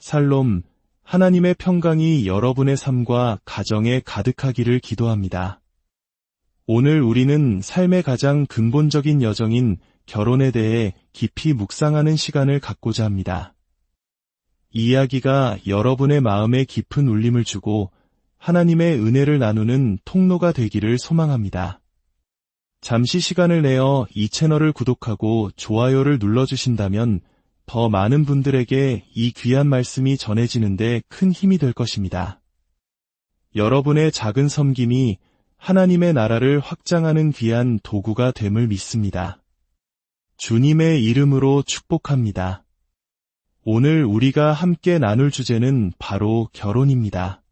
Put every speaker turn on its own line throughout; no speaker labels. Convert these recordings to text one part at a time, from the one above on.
살롬, 하나님의 평강이 여러분의 삶과 가정에 가득하기를 기도합니다. 오늘 우리는 삶의 가장 근본적인 여정인 결혼에 대해 깊이 묵상하는 시간을 갖고자 합니다. 이 이야기가 여러분의 마음에 깊은 울림을 주고 하나님의 은혜를 나누는 통로가 되기를 소망합니다. 잠시 시간을 내어 이 채널을 구독하고 좋아요를 눌러주신다면 더 많은 분들에게 이 귀한 말씀이 전해지는데 큰 힘이 될 것입니다. 여러분의 작은 섬김이 하나님의 나라를 확장하는 귀한 도구가 됨을 믿습니다. 주님의 이름으로 축복합니다. 오늘 우리가 함께 나눌 주제는 바로 결혼입니다.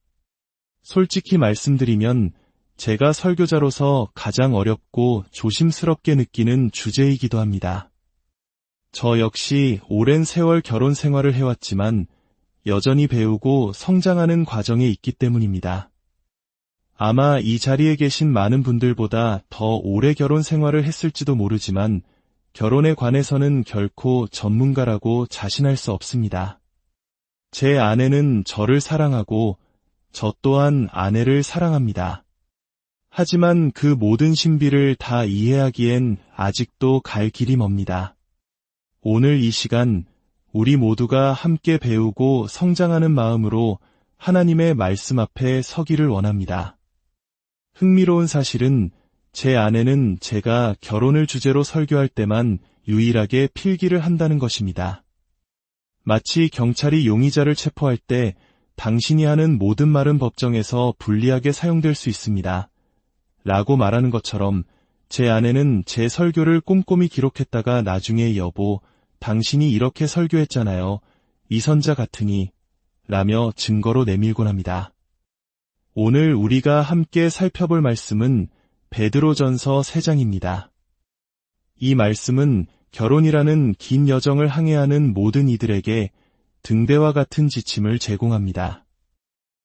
솔직히 말씀드리면 제가 설교자로서 가장 어렵고 조심스럽게 느끼는 주제이기도 합니다. 저 역시 오랜 세월 결혼 생활을 해왔지만 여전히 배우고 성장하는 과정에 있기 때문입니다. 아마 이 자리에 계신 많은 분들보다 더 오래 결혼 생활을 했을지도 모르지만 결혼에 관해서는 결코 전문가라고 자신할 수 없습니다. 제 아내는 저를 사랑하고 저 또한 아내를 사랑합니다. 하지만 그 모든 신비를 다 이해하기엔 아직도 갈 길이 멉니다. 오늘 이 시간 우리 모두가 함께 배우고 성장하는 마음으로 하나님의 말씀 앞에 서기를 원합니다. 흥미로운 사실은 제 아내는 제가 결혼을 주제로 설교할 때만 유일하게 필기를 한다는 것입니다. 마치 경찰이 용의자를 체포할 때 당신이 하는 모든 말은 법정에서 불리하게 사용될 수 있습니다. 라고 말하는 것처럼 제 아내는 제 설교를 꼼꼼히 기록했다가 나중에 여보, 당신이 이렇게 설교했잖아요. 이선자 같으니 라며 증거로 내밀곤 합니다. 오늘 우리가 함께 살펴볼 말씀은 베드로전서 3장입니다. 이 말씀은 결혼이라는 긴 여정을 항해하는 모든 이들에게 등대와 같은 지침을 제공합니다.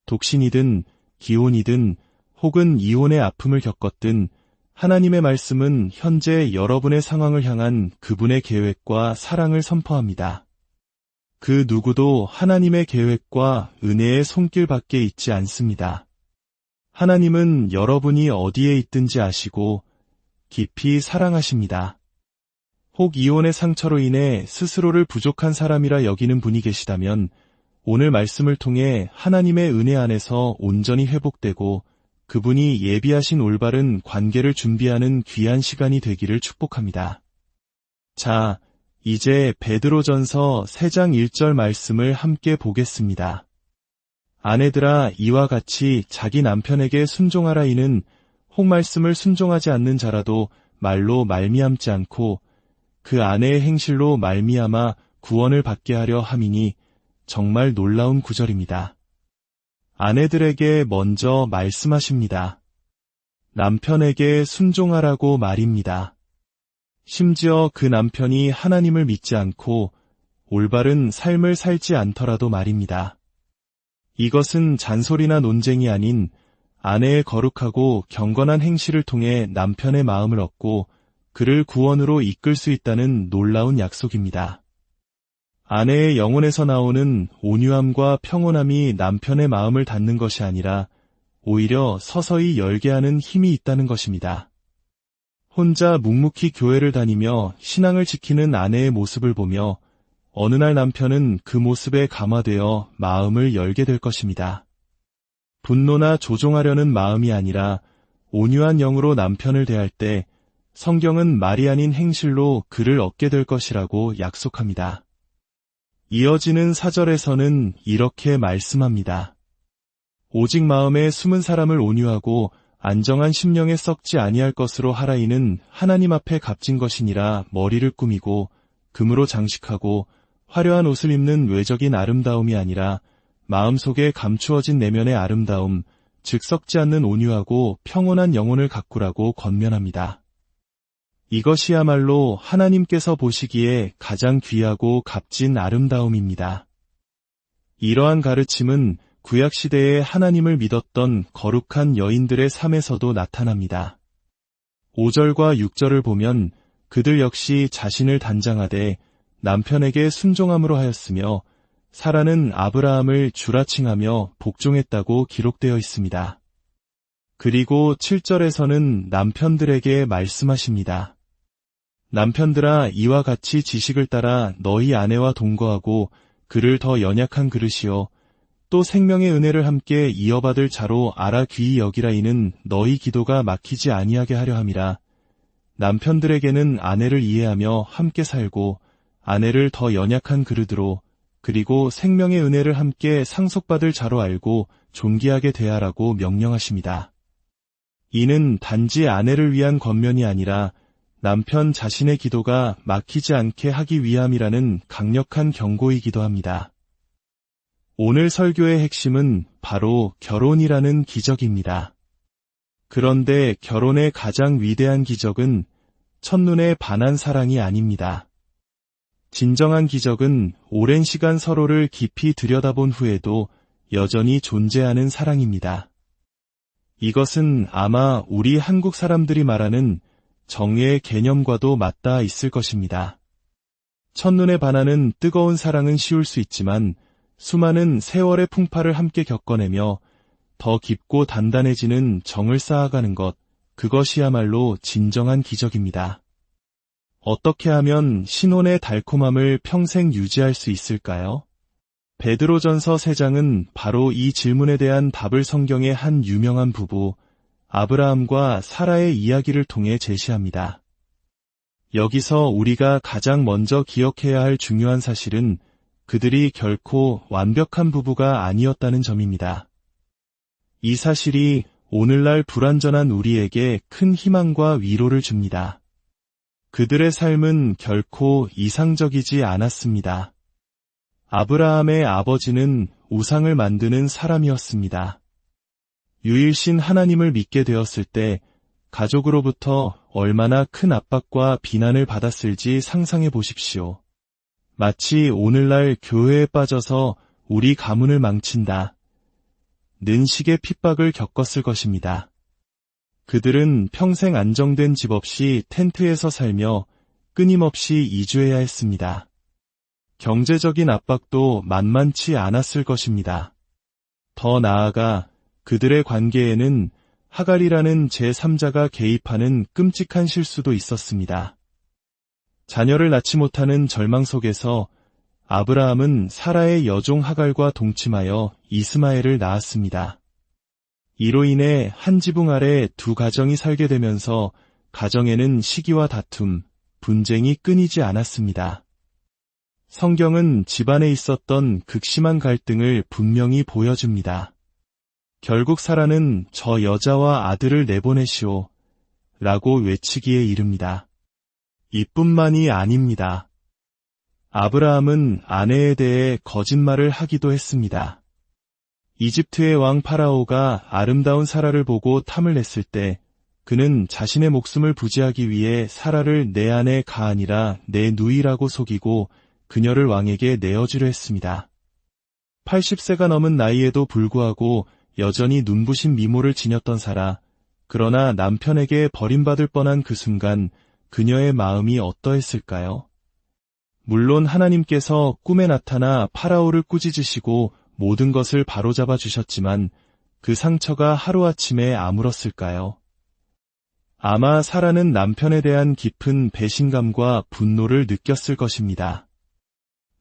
독신이든 기혼이든 혹은 이혼의 아픔을 겪었든 하나님의 말씀은 현재 여러분의 상황을 향한 그분의 계획과 사랑을 선포합니다. 그 누구도 하나님의 계획과 은혜의 손길 밖에 있지 않습니다. 하나님은 여러분이 어디에 있든지 아시고 깊이 사랑하십니다. 혹 이혼의 상처로 인해 스스로를 부족한 사람이라 여기는 분이 계시다면 오늘 말씀을 통해 하나님의 은혜 안에서 온전히 회복되고 그분이 예비하신 올바른 관계를 준비하는 귀한 시간이 되기를 축복합니다. 자, 이제 베드로전서 3장 1절 말씀을 함께 보겠습니다. 아내들아 이와 같이 자기 남편에게 순종하라. 이는 혹 말씀을 순종하지 않는 자라도 말로 말미암지 않고 그 아내의 행실로 말미암아 구원을 받게 하려 함이니 정말 놀라운 구절입니다. 아내들에게 먼저 말씀하십니다. 남편에게 순종하라고 말입니다. 심지어 그 남편이 하나님을 믿지 않고 올바른 삶을 살지 않더라도 말입니다. 이것은 잔소리나 논쟁이 아닌 아내의 거룩하고 경건한 행실을 통해 남편의 마음을 얻고 그를 구원으로 이끌 수 있다는 놀라운 약속입니다. 아내의 영혼에서 나오는 온유함과 평온함이 남편의 마음을 닫는 것이 아니라 오히려 서서히 열게 하는 힘이 있다는 것입니다. 혼자 묵묵히 교회를 다니며 신앙을 지키는 아내의 모습을 보며 어느 날 남편은 그 모습에 감화되어 마음을 열게 될 것입니다. 분노나 조종하려는 마음이 아니라 온유한 영으로 남편을 대할 때 성경은 말이 아닌 행실로 그를 얻게 될 것이라고 약속합니다. 이어지는 4절에서는 이렇게 말씀합니다. 오직 마음에 숨은 사람을 온유하고 안정한 심령에 썩지 아니할 것으로 하라. 이는 하나님 앞에 값진 것이니라. 머리를 꾸미고 금으로 장식하고 화려한 옷을 입는 외적인 아름다움이 아니라 마음속에 감추어진 내면의 아름다움, 즉 썩지 않는 온유하고 평온한 영혼을 가꾸라고 권면합니다. 이것이야말로 하나님께서 보시기에 가장 귀하고 값진 아름다움입니다. 이러한 가르침은 구약시대에 하나님을 믿었던 거룩한 여인들의 삶에서도 나타납니다. 5절과 6절을 보면 그들 역시 자신을 단장하되 남편에게 순종함으로 하였으며 사라는 아브라함을 주라칭하며 복종했다고 기록되어 있습니다. 그리고 7절에서는 남편들에게 말씀하십니다. 남편들아, 이와 같이 지식을 따라 너희 아내와 동거하고 그를 더 연약한 그릇이요 또 생명의 은혜를 함께 이어받을 자로 알아 귀히 여기라. 이는 너희 기도가 막히지 아니하게 하려 함이라. 남편들에게는 아내를 이해하며 함께 살고 아내를 더 연약한 그릇으로 그리고 생명의 은혜를 함께 상속받을 자로 알고 존귀하게 대하라고 명령하십니다. 이는 단지 아내를 위한 권면이 아니라 남편 자신의 기도가 막히지 않게 하기 위함이라는 강력한 경고이기도 합니다. 오늘 설교의 핵심은 바로 결혼이라는 기적입니다. 그런데 결혼의 가장 위대한 기적은 첫눈에 반한 사랑이 아닙니다. 진정한 기적은 오랜 시간 서로를 깊이 들여다본 후에도 여전히 존재하는 사랑입니다. 이것은 아마 우리 한국 사람들이 말하는 정의 개념과도 맞닿아 있을 것입니다. 첫눈에 반하는 뜨거운 사랑은 쉬울 수 있지만 수많은 세월의 풍파를 함께 겪어내며 더 깊고 단단해지는 정을 쌓아가는 것, 그것이야말로 진정한 기적입니다. 어떻게 하면 신혼의 달콤함을 평생 유지할 수 있을까요? 베드로전서 3장은 바로 이 질문에 대한 답을 성경의 한 유명한 부부, 아브라함과 사라의 이야기를 통해 제시합니다. 여기서 우리가 가장 먼저 기억해야 할 중요한 사실은 그들이 결코 완벽한 부부가 아니었다는 점입니다. 이 사실이 오늘날 불완전한 우리에게 큰 희망과 위로를 줍니다. 그들의 삶은 결코 이상적이지 않았습니다. 아브라함의 아버지는 우상을 만드는 사람이었습니다. 유일신 하나님을 믿게 되었을 때 가족으로부터 얼마나 큰 압박과 비난을 받았을지 상상해 보십시오. 마치 오늘날 교회에 빠져서 우리 가문을 망친다 는 식의 핍박을 겪었을 것입니다. 그들은 평생 안정된 집 없이 텐트에서 살며 끊임없이 이주해야 했습니다. 경제적인 압박도 만만치 않았을 것입니다. 더 나아가 그들의 관계에는 하갈이라는 제3자가 개입하는 끔찍한 실수도 있었습니다. 자녀를 낳지 못하는 절망 속에서 아브라함은 사라의 여종 하갈과 동침하여 이스마엘을 낳았습니다. 이로 인해 한 지붕 아래 두 가정이 살게 되면서 가정에는 시기와 다툼, 분쟁이 끊이지 않았습니다. 성경은 집안에 있었던 극심한 갈등을 분명히 보여줍니다. 결국 사라는 저 여자와 아들을 내보내시오 라고 외치기에 이릅니다. 이뿐만이 아닙니다. 아브라함은 아내에 대해 거짓말을 하기도 했습니다. 이집트의 왕 파라오가 아름다운 사라를 보고 탐을 냈을 때 그는 자신의 목숨을 부지하기 위해 사라를 내 아내 가 아니라 내 누이라고 속이고 그녀를 왕에게 내어주려 했습니다. 80세가 넘은 나이에도 불구하고 여전히 눈부신 미모를 지녔던 사라. 그러나 남편에게 버림받을 뻔한 그 순간 그녀의 마음이 어떠했을까요? 물론 하나님께서 꿈에 나타나 파라오를 꾸짖으시고 모든 것을 바로잡아 주셨지만 그 상처가 하루아침에 아물었을까요? 아마 사라는 남편에 대한 깊은 배신감과 분노를 느꼈을 것입니다.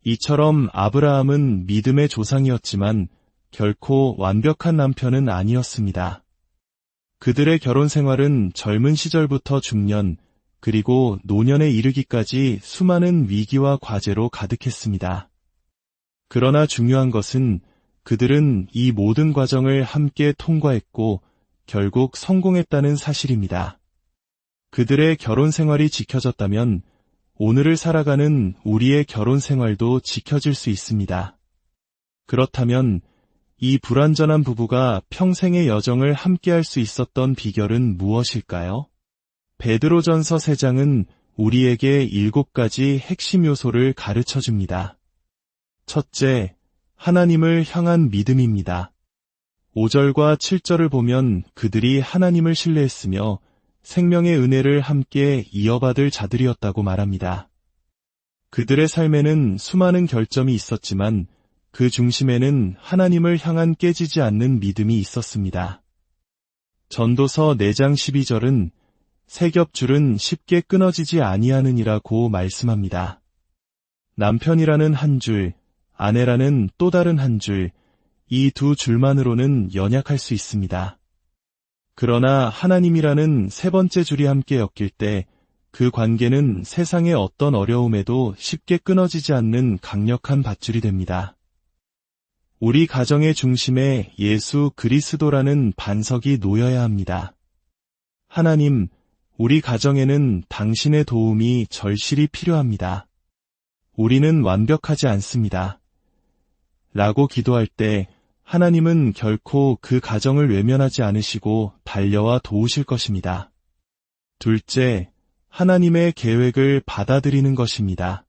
이처럼 아브라함은 믿음의 조상이었지만 결코 완벽한 남편은 아니었습니다. 그들의 결혼 생활은 젊은 시절부터 중년, 그리고 노년에 이르기까지 수많은 위기와 과제로 가득했습니다. 그러나 중요한 것은 그들은 이 모든 과정을 함께 통과했고 결국 성공했다는 사실입니다. 그들의 결혼 생활이 지켜졌다면 오늘을 살아가는 우리의 결혼 생활도 지켜질 수 있습니다. 그렇다면 이 불완전한 부부가 평생의 여정을 함께할 수 있었던 비결은 무엇일까요? 베드로전서 3장은 우리에게 7가지 핵심 요소를 가르쳐줍니다. 첫째, 하나님을 향한 믿음입니다. 5절과 7절을 보면 그들이 하나님을 신뢰했으며 생명의 은혜를 함께 이어받을 자들이었다고 말합니다. 그들의 삶에는 수많은 결점이 있었지만 그 중심에는 하나님을 향한 깨지지 않는 믿음이 있었습니다. 전도서 4장 12절은 세 겹줄은 쉽게 끊어지지 아니하느니라고 말씀합니다. 남편이라는 한 줄, 아내라는 또 다른 한 줄, 이 두 줄만으로는 연약할 수 있습니다. 그러나 하나님이라는 세 번째 줄이 함께 엮일 때 그 관계는 세상의 어떤 어려움에도 쉽게 끊어지지 않는 강력한 밧줄이 됩니다. 우리 가정의 중심에 예수 그리스도라는 반석이 놓여야 합니다. 하나님, 우리 가정에는 당신의 도움이 절실히 필요합니다. 우리는 완벽하지 않습니다. 라고 기도할 때 하나님은 결코 그 가정을 외면하지 않으시고 달려와 도우실 것입니다. 둘째, 하나님의 계획을 받아들이는 것입니다.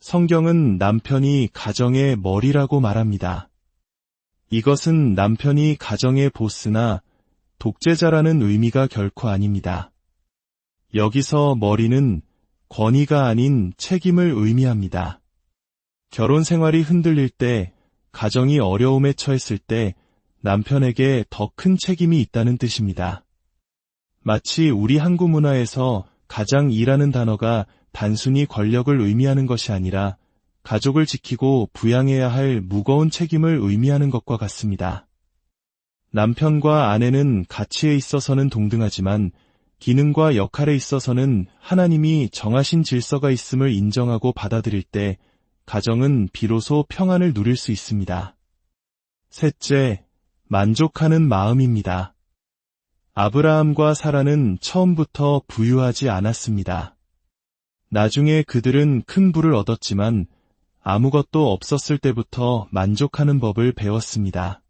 성경은 남편이 가정의 머리라고 말합니다. 이것은 남편이 가정의 보스나 독재자라는 의미가 결코 아닙니다. 여기서 머리는 권위가 아닌 책임을 의미합니다. 결혼 생활이 흔들릴 때, 가정이 어려움에 처했을 때 남편에게 더 큰 책임이 있다는 뜻입니다. 마치 우리 한국 문화에서 가장이라는 단어가 단순히 권력을 의미하는 것이 아니라 가족을 지키고 부양해야 할 무거운 책임을 의미하는 것과 같습니다. 남편과 아내는 가치에 있어서는 동등하지만 기능과 역할에 있어서는 하나님이 정하신 질서가 있음을 인정하고 받아들일 때 가정은 비로소 평안을 누릴 수 있습니다. 셋째, 만족하는 마음입니다. 아브라함과 사라는 처음부터 부유하지 않았습니다. 나중에 그들은 큰 부를 얻었지만 아무것도 없었을 때부터 만족하는 법을 배웠습니다.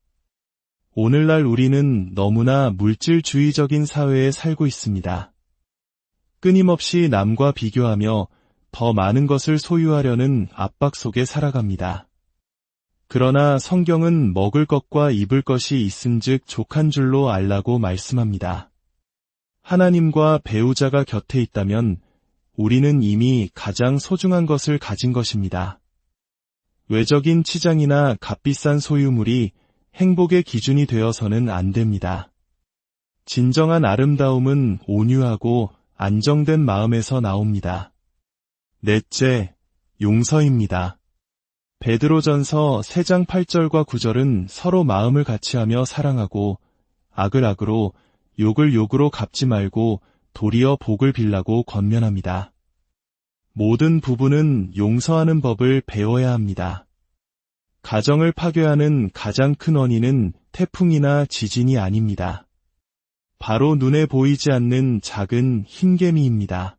오늘날 우리는 너무나 물질주의적인 사회에 살고 있습니다. 끊임없이 남과 비교하며 더 많은 것을 소유하려는 압박 속에 살아갑니다. 그러나 성경은 먹을 것과 입을 것이 있은즉 족한 줄로 알라고 말씀합니다. 하나님과 배우자가 곁에 있다면 우리는 이미 가장 소중한 것을 가진 것입니다. 외적인 치장이나 값비싼 소유물이 행복의 기준이 되어서는 안 됩니다. 진정한 아름다움은 온유하고 안정된 마음에서 나옵니다. 넷째, 용서입니다. 베드로전서 3장 8절과 9절은 서로 마음을 같이하며 사랑하고 악을 악으로 욕을 욕으로 갚지 말고 도리어 복을 빌라고 권면합니다. 모든 부부는 용서하는 법을 배워야 합니다. 가정을 파괴하는 가장 큰 원인은 태풍이나 지진이 아닙니다. 바로 눈에 보이지 않는 작은 흰개미입니다.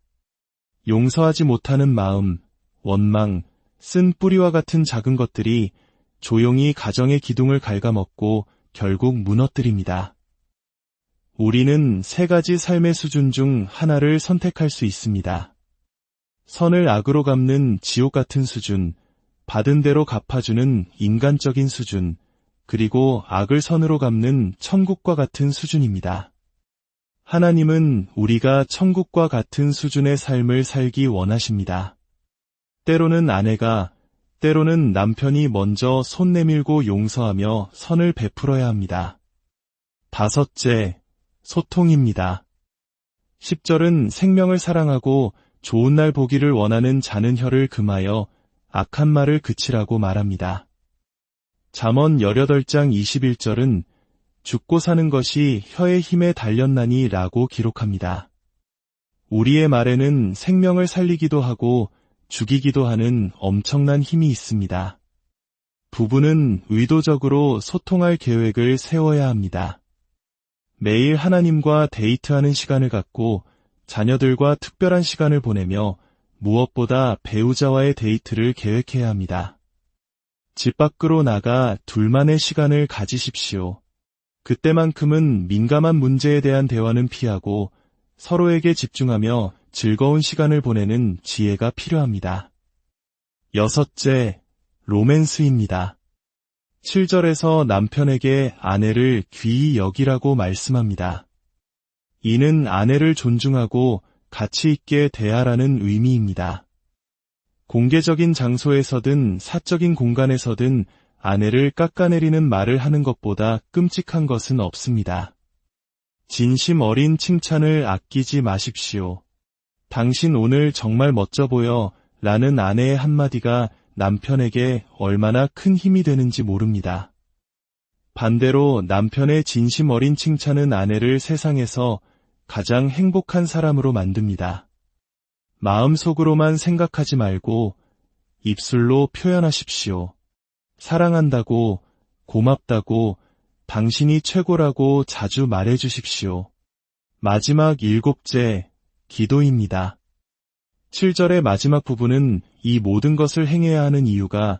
용서하지 못하는 마음, 원망, 쓴 뿌리와 같은 작은 것들이 조용히 가정의 기둥을 갉아먹고 결국 무너뜨립니다. 우리는 3가지 삶의 수준 중 하나를 선택할 수 있습니다. 선을 악으로 갚는 지옥 같은 수준, 받은 대로 갚아주는 인간적인 수준, 그리고 악을 선으로 갚는 천국과 같은 수준입니다. 하나님은 우리가 천국과 같은 수준의 삶을 살기 원하십니다. 때로는 아내가, 때로는 남편이 먼저 손 내밀고 용서하며 선을 베풀어야 합니다. 다섯째, 소통입니다. 10절은 생명을 사랑하고 좋은 날 보기를 원하는 자는 혀를 금하여 악한 말을 그치라고 말합니다. 잠언 18장 21절은 죽고 사는 것이 혀의 힘에 달렸나니 라고 기록합니다. 우리의 말에는 생명을 살리기도 하고 죽이기도 하는 엄청난 힘이 있습니다. 부부는 의도적으로 소통할 계획을 세워야 합니다. 매일 하나님과 데이트하는 시간을 갖고 자녀들과 특별한 시간을 보내며 무엇보다 배우자와의 데이트를 계획해야 합니다. 집 밖으로 나가 둘만의 시간을 가지십시오. 그때만큼은 민감한 문제에 대한 대화는 피하고 서로에게 집중하며 즐거운 시간을 보내는 지혜가 필요합니다. 여섯째, 로맨스입니다. 7절에서 남편에게 아내를 귀히 여기라고 말씀합니다. 이는 아내를 존중하고 가치 있게 대하라는 의미입니다. 공개적인 장소에서든 사적인 공간에서든 아내를 깎아내리는 말을 하는 것보다 끔찍한 것은 없습니다. 진심 어린 칭찬을 아끼지 마십시오. 당신 오늘 정말 멋져 보여 라는 아내의 한마디가 남편에게 얼마나 큰 힘이 되는지 모릅니다. 반대로 남편의 진심 어린 칭찬은 아내를 세상에서 가장 행복한 사람으로 만듭니다. 마음속으로만 생각하지 말고 입술로 표현하십시오. 사랑한다고, 고맙다고, 당신이 최고라고 자주 말해주십시오. 마지막 7째, 기도입니다. 7절의 마지막 부분은 이 모든 것을 행해야 하는 이유가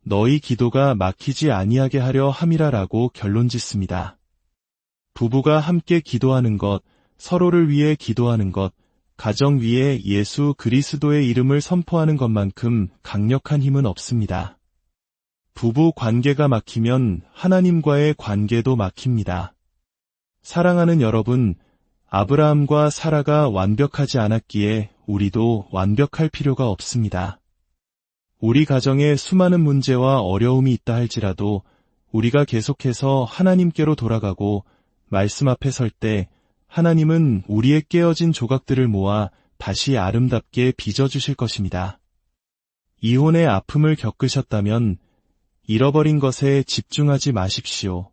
너희 기도가 막히지 아니하게 하려 함이라라고 결론짓습니다. 부부가 함께 기도하는 것, 서로를 위해 기도하는 것, 가정 위에 예수 그리스도의 이름을 선포하는 것만큼 강력한 힘은 없습니다. 부부 관계가 막히면 하나님과의 관계도 막힙니다. 사랑하는 여러분, 아브라함과 사라가 완벽하지 않았기에 우리도 완벽할 필요가 없습니다. 우리 가정에 수많은 문제와 어려움이 있다 할지라도 우리가 계속해서 하나님께로 돌아가고 말씀 앞에 설 때 하나님은 우리의 깨어진 조각들을 모아 다시 아름답게 빚어주실 것입니다. 이혼의 아픔을 겪으셨다면 잃어버린 것에 집중하지 마십시오.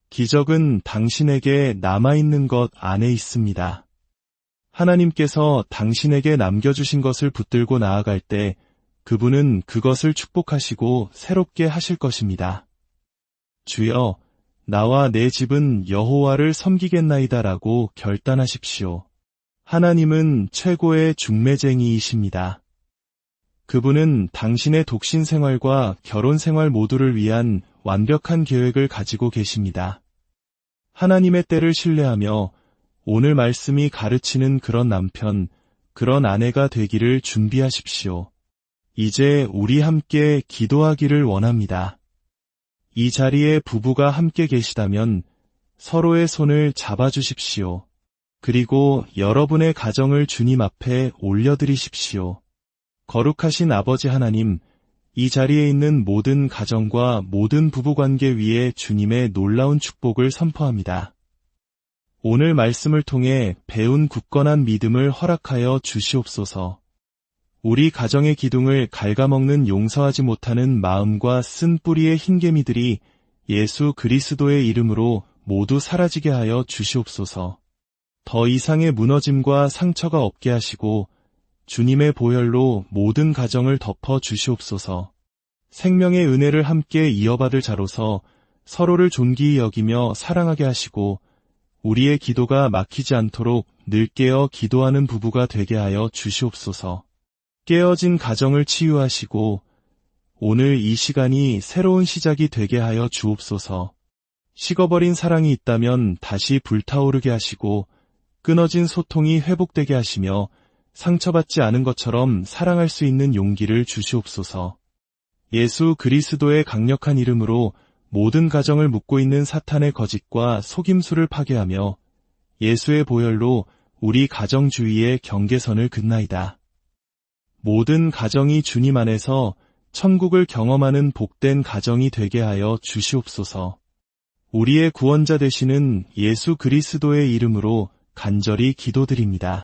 기적은 당신에게 남아있는 것 안에 있습니다. 하나님께서 당신에게 남겨주신 것을 붙들고 나아갈 때 그분은 그것을 축복하시고 새롭게 하실 것입니다. 주여, 나와 내 집은 여호와를 섬기겠나이다라고 결단하십시오. 하나님은 최고의 중매쟁이이십니다. 그분은 당신의 독신 생활과 결혼 생활 모두를 위한 완벽한 계획을 가지고 계십니다. 하나님의 때를 신뢰하며 오늘 말씀이 가르치는 그런 남편, 그런 아내가 되기를 준비하십시오. 이제 우리 함께 기도하기를 원합니다. 이 자리에 부부가 함께 계시다면 서로의 손을 잡아주십시오. 그리고 여러분의 가정을 주님 앞에 올려드리십시오. 거룩하신 아버지 하나님, 이 자리에 있는 모든 가정과 모든 부부관계 위에 주님의 놀라운 축복을 선포합니다. 오늘 말씀을 통해 배운 굳건한 믿음을 허락하여 주시옵소서. 우리 가정의 기둥을 갉아먹는 용서하지 못하는 마음과 쓴 뿌리의 흰개미들이 예수 그리스도의 이름으로 모두 사라지게 하여 주시옵소서. 더 이상의 무너짐과 상처가 없게 하시고 주님의 보혈로 모든 가정을 덮어 주시옵소서. 생명의 은혜를 함께 이어받을 자로서 서로를 존귀히 여기며 사랑하게 하시고 우리의 기도가 막히지 않도록 늘 깨어 기도하는 부부가 되게 하여 주시옵소서. 깨어진 가정을 치유하시고 오늘 이 시간이 새로운 시작이 되게 하여 주옵소서. 식어버린 사랑이 있다면 다시 불타오르게 하시고 끊어진 소통이 회복되게 하시며 상처받지 않은 것처럼 사랑할 수 있는 용기를 주시옵소서. 예수 그리스도의 강력한 이름으로 모든 가정을 묶고 있는 사탄의 거짓과 속임수를 파괴하며 예수의 보혈로 우리 가정 주위에 경계선을 긋나이다. 모든 가정이 주님 안에서 천국을 경험하는 복된 가정이 되게 하여 주시옵소서. 우리의 구원자 되시는 예수 그리스도의 이름으로 간절히 기도드립니다.